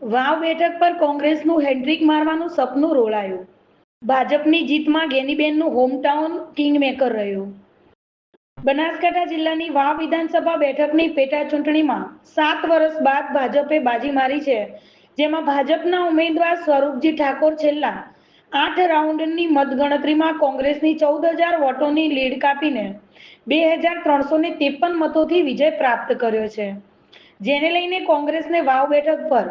વાવ બેઠક પર કોંગ્રેસનું હેટ્રિક મારવાનું સપનું રોળાયું. ભાજપની જીતમાં ગેનીબેનનું હોમટાઉન કિંગમેકર રહ્યું. બનાસકાંઠા જિલ્લાની વાવ વિધાનસભા બેઠકની પેટા ચૂંટણીમાં 7 વર્ષ બાદ ભાજપે બાજી મારી છે, જેમાં ભાજપના ઉમેદવાર સ્વરૂપજી ઠાકોર છેલ્લા 8 રાઉન્ડની મતગણતરીમાં કોંગ્રેસની 14,000 વોટોની લીડ કાપીને 2,353 મતોથી વિજય પ્રાપ્ત કર્યો છે, જેને લઈને કોંગ્રેસને વાવ બેઠક પર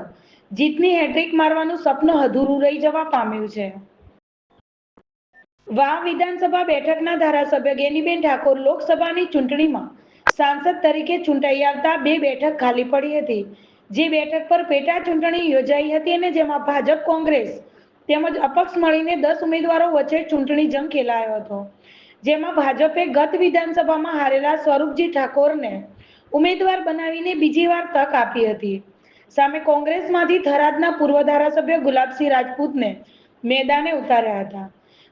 જીતની હેટ્રિક મારવાનું સપનું અધૂરું રહી જવા પામ્યું છે. વાવ વિધાનસભા બેઠકના ધારાસભ્ય ગેનીબેન ઠાકોર લોકસભાની ચૂંટણીમાં સાંસદ તરીકે ચૂંટાઈ આવતા 2 બેઠક ખાલી પડી હતી, જે બેઠક પર પેટા ચૂંટણી યોજાઈ હતી અને જેમાં ભાજપ, કોંગ્રેસ તેમજ અપક્ષ મળીને 10 ઉમેદવારો વચ્ચે ચૂંટણી જંગ ખેલાયો હતો, જેમાં ભાજપે ગત વિધાનસભામાં હારેલા સ્વરૂપજી ઠાકોરને ઉમેદવાર બનાવીને બીજી વાર તક આપી હતી. સામે કોંગ્રેસમાંથી થરાદના પૂર્વ ધારાસભ્ય ગુલાબસિંહ રાજપૂતને મેદાને ઉતાર્યા હતા.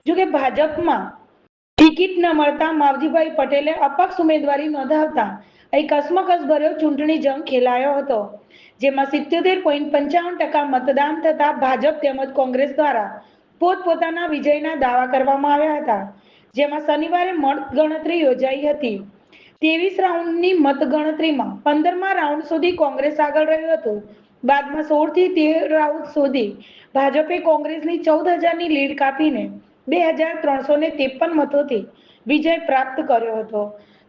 જોકે ભાજપમાં ટિકિટ ન મળતા માવજીભાઈ પટેલે અપક્ષ ઉમેદવારી નોંધાવતા અહીં કસમકસભર્યો ચૂંટણી જંગ ખેલાયો હતો, જેમાં 77.55% મતદાન થતા ભાજપ તેમજ કોંગ્રેસ દ્વારા પોતપોતાના વિજયના દાવા કરવામાં આવ્યા હતા, જેમાં શનિવારે મતગણતરી યોજાઈ હતી. 23 રાઉન્ડની મતગણતરીમાં 15મા રાઉન્ડ સુધી કોંગ્રેસ આગળ રહ્યું હતું. બાદમાં 16 થી 13 રાઉન્ડ સુધી ભાજપે કોંગ્રેસની 14,000ની લીડ કાપીને 2,353 મતોથી વિજય પ્રાપ્ત કર્યો હતો.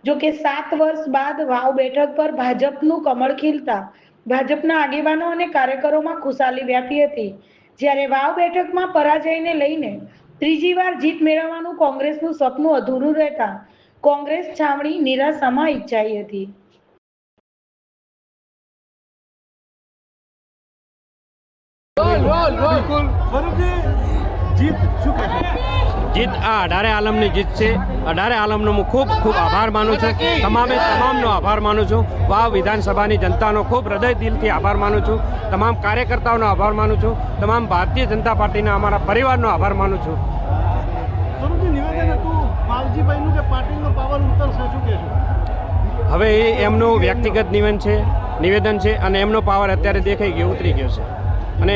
જોકે 7 વર્ષ બાદ વાવ બેઠક પર ભાજપનું કમળ ખીલતા ભાજપના આગેવાનો અને કાર્યકરોમાં ખુશાલી વ્યાપી હતી, જ્યારે વાવ બેઠકમાં પરાજયને લઈને ત્રીજી વાર જીત મેળવવાનું કોંગ્રેસનું સપનું અધૂરું રહેતા કોંગ્રેસ છાવણી નિરાશામાં ઈચ્છાઈ હતી. જીત આ 18 આલમની જીત છે. 18 આલમનો હું ખૂબ ખૂબ આભાર માનું છું. તમામનો આભાર માનું છું. વાવ વિધાનસભાની જનતાનો ખૂબ હૃદય દિલથી આભાર માનું છું. તમામ કાર્યકર્તાઓનો આભાર માનું છું. તમામ ભારતીય જનતા પાર્ટીના અમારા પરિવારનો આભાર માનું છું. હવે એ એમનું વ્યક્તિગત નિવેદન છે અને એમનો પાવર અત્યારે દેખાઈ ગયો, ઉતરી ગયો છે. અને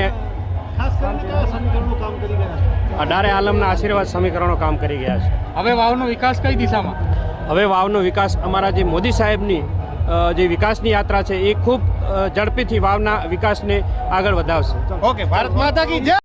18 આલમના આશીર્વાદ સમીકરણો કામ કરી ગયા છે. હવે વાવનો વિકાસ કઈ દિશામાં? હવે વાવનો વિકાસ અમારા જે મોદી સાહેબની જે વિકાસની યાત્રા છે એ ખૂબ ઝડપીથી વાવના વિકાસને આગળ વધાવશે. ઓકે, ભારત માતા કી જય.